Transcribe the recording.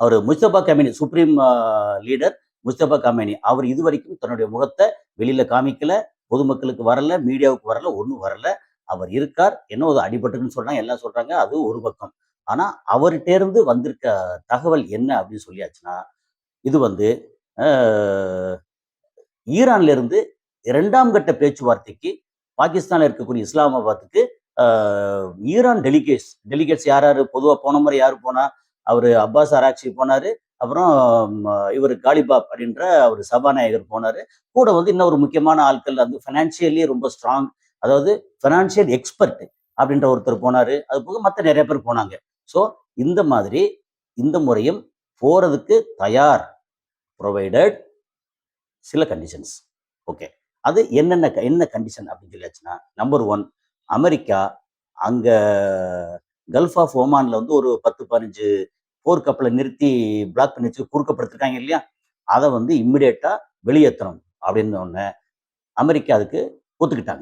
அவர் Mustafa Khamenei, supreme leader Mustafa Khamenei. அவர் இதுவரைக்கும் தன்னுடைய முகத்தை வெளியில காமிக்கல, பொதுமக்களுக்கு வரல, மீடியாவுக்கு வரல, ஒண்ணும் வரல. அவர் இருக்கார். என்ன ஒரு அடிபட்டுருக்குன்னு சொல்றாங்க, எல்லாம் சொல்றாங்க. அது ஒரு பக்கம். ஆனா, அவர்ட்டேருந்து வந்திருக்க தகவல் என்ன அப்படின்னு சொல்லியாச்சுன்னா, இது வந்து அ ஈரான்ல இருந்து 2ஆம் கட்ட பேச்சுவார்த்தைக்கு பாகிஸ்தான்ல இருக்கக்கூடிய இஸ்லாமாபாத்துக்கு அ ஈரான் டெலிகேட்ஸ் யார் யாரு பொதுவா போன முறை யாரு போனா? அவரு அப்பாஸ் ஆராக்சி போனாரு. அப்புறம் இவரு காலிபாப் அப்படின்ற அவரு சபாநாயகர் போனாரு. கூட வந்து இன்னும் ஒரு முக்கியமான ஆட்கள் வந்து ஃபினான்ஷியலி ரொம்ப ஸ்ட்ராங். அதாவது ஃபினான்ஷியல் எக்ஸ்பர்ட் அப்படின்ற ஒருத்தர் போனாரு. அது போக மத்த நெறைய பேர் போனாங்க. ஸோ இந்த மாதிரி இந்த முறையும் போறதுக்கு தயார். புரொவைடட் சில கண்டிஷன்ஸ். ஓகே. அது என்ன கண்டிஷன் அப்படின்னு சொல்லியாச்சுன்னா, நம்பர் 1 அமெரிக்கா அங்க கல்ஃப் ஆஃப் ஓமான்ல வந்து ஒரு 10, 15 போர் கப்பல நிறுத்தி பிளாக் பண்ணி வச்சு குறுக்கப்படுத்திருக்காங்க இல்லையா? அத வந்து இம்மீடியட்டா வெளியேத்தணும் அப்படின்னு அமெரிக்கா அதுக்கு ஒத்துக்கிட்டாங்க.